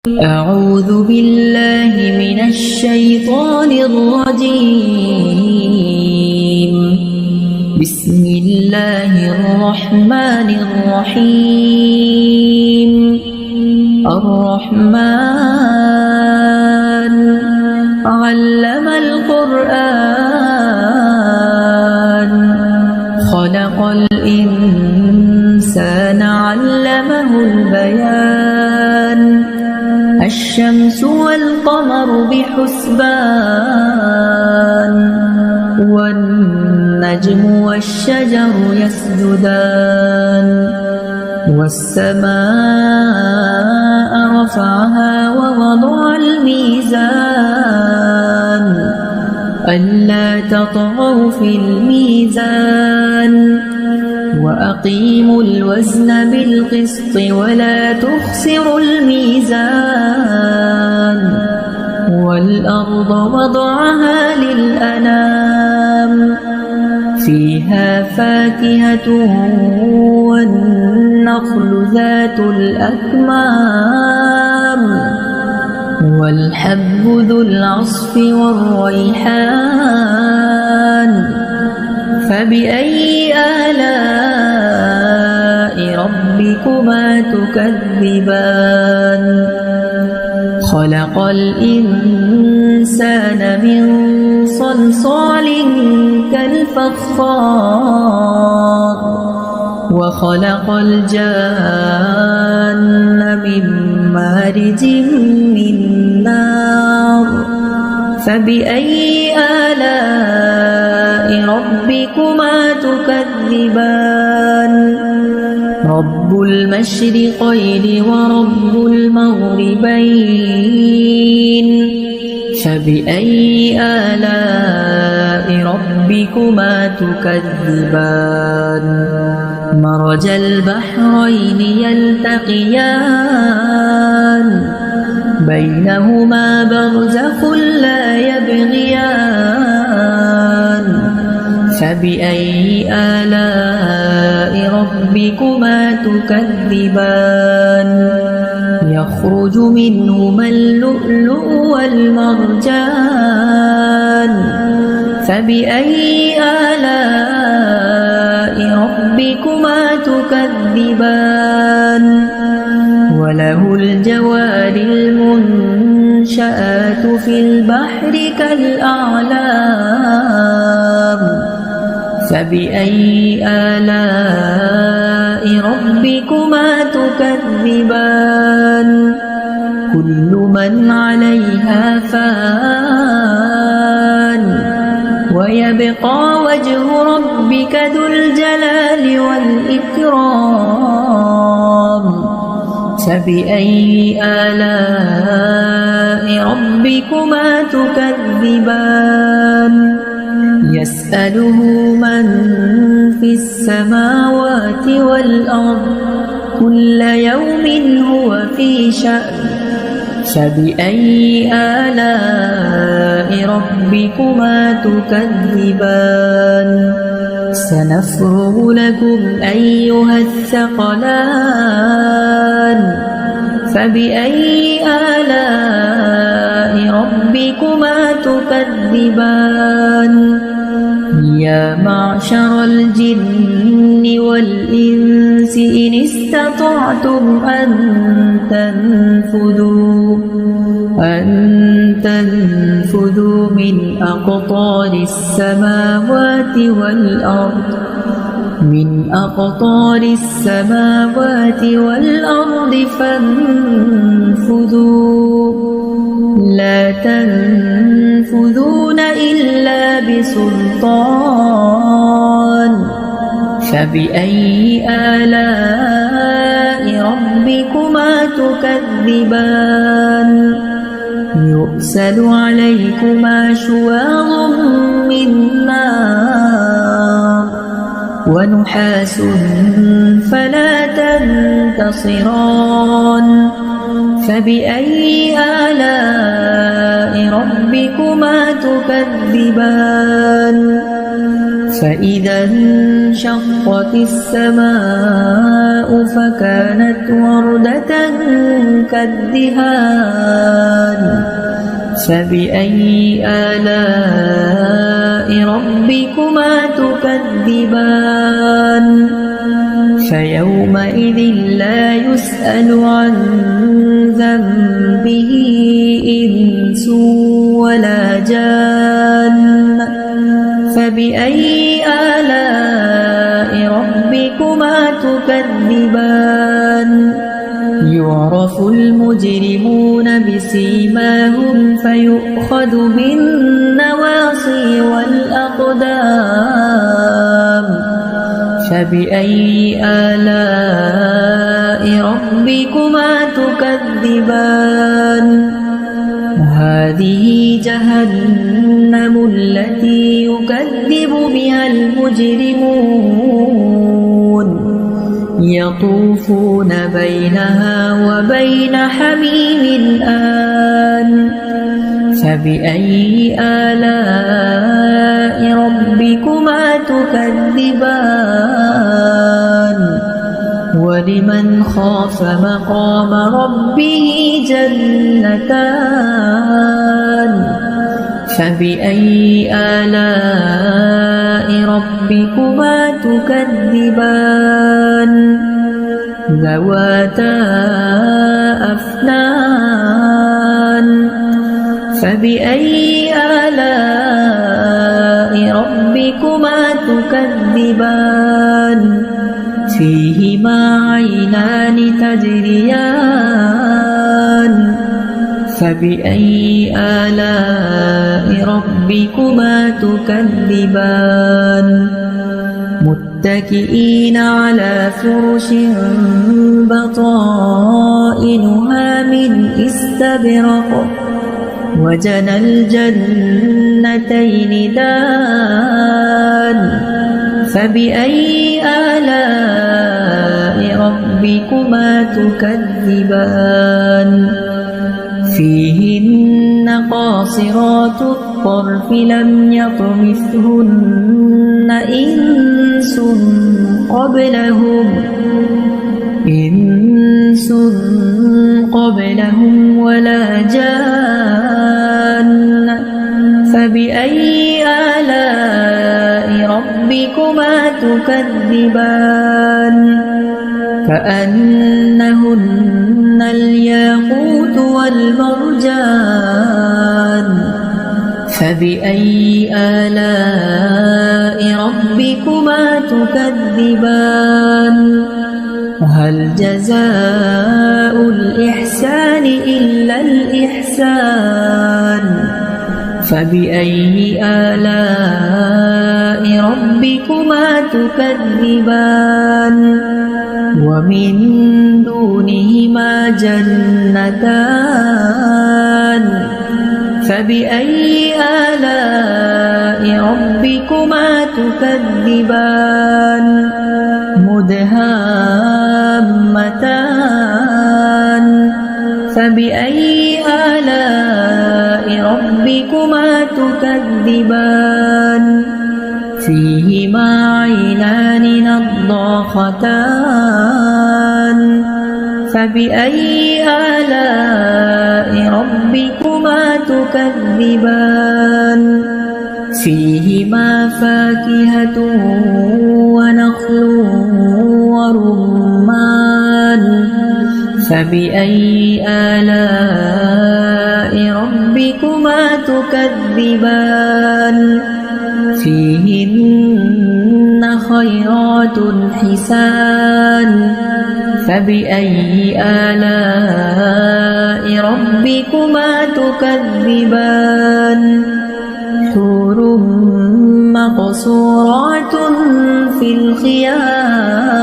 أعوذ بالله من الشيطان الرجيم. بسم الله الرحمن الرحيم. الرحمن علم القرآن خلق الإنسان علمه البيان. الشمس والقمر بحسبان والنجم والشجر يسجدان. والسماء رفعها ووضع الميزان ألا تطغوا في الميزان وأقيموا الوزن بالقسط ولا تخسروا الميزان. والأرض وضعها للأنام فيها فاكهة والنخل ذات الأكمام والحب ذو العصف والريحان. فبأي آلاء ربكما تكذبان. خلق الإنسان من صلصال كالفخار وخلق الجان من مارج من نار. فبأي آلاء ربكما تكذبان. رب المشرقين ورب المغربين. فبأي آلاء ربكما تكذبان. مرج البحرين يلتقيان بينهما برزخ لا يبغيان. فبأي آلاء ربكما تكذبان. يخرج منهما اللؤلؤ والمرجان. فبأي آلاء ربكما تكذبان. وله الجوار المنشآت في البحر كالأعلام. فبأي آلاء ربكما تكذبان. كل من عليها فان ويبقى وجه ربك ذو الجلال والإكرام. فبأي آلاء ربكما تكذبان. يسأله من في السماوات والأرض كل يوم هو في شأن. فبأي آلاء ربكما تكذبان. سنفرغ لكم أيها الثقلان. فبأي آلاء ربكما تكذبان. يا معشر الجن والإنس إن استطعتم أن تنفذوا من أقطار السماوات والأرض فانفذوا لا تنفذون إلا بسلطان. فبأي آلاء ربكما تكذبان. يرسل عليكما شواظ من نار ونحاس فلا تنتصران. فبأي آلاء ربكما تكذبان. فإذا انشقت السماء فكانت وردة كالدهان فبأي آلاء ربكما تكذبان فيومئذ لا يسأل عن ذنبه إنس ولا جان فبأي آلاء ربكما تكذبان يعرف المجرمون بسيماهم فيؤخذ بالنواصي والأقدام فبأي آلاء ربكما تكذبان هذه جهنم التي يكذب بها المجرمون يطوفون بينها وبين حميم آن فبأي آلاء ربكما تكذبان ولمن خاف مقام ربه جنتان فبأي آلاء ربكما تكذبان ذواتا أفنان فبأي آلاء ربكما تكذبان فيهما عينان تجريان فبأي آلاء ربكما تكذبان متكئين على فرش بطائنها من استبرق وجنى الجنتين دان فبأي آلاء ربكما تكذبان فيهن قاصرات الطرف لم يطمثهن إنس قبلهم ولا جان فبأي آلاء ربكما تكذبان كأنهن الياقوت والمرجان فبأي آلاء ربكما تكذبان هل جزاء الإحسان إلا الإحسان فبأي آلاء ربكما تكذبان ومن دونهما جنتان فبأي آلاء ربكما تكذبان مدهامتان فبأي آلاء ربكما تكذبان فيهما عينان نضاختان فبأي آلاء ربكما تكذبان فيهما فاكهة ونخل ورمان فبأي آلاء ربكما تكذبان فيهن خيرات حسان فبأي آلاء ربكما تكذبان حور مقصورات في الخيام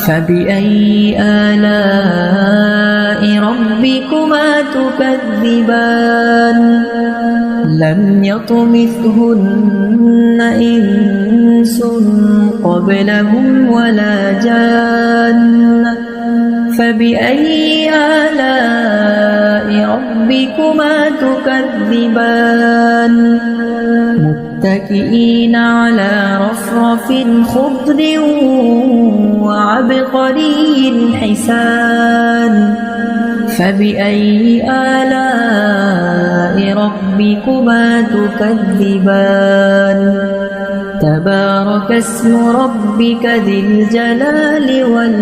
فبأي آلاء ربكما تكذبان لم يطمثهن إنس قبلهم ولا جان فبأي آلاء ربكما تكذبان متكئين على رفرف خضر وعبقري حسان فبأي آلاء ربكما تكذبان تبارك اسم ربك ذي الجلال والإكرام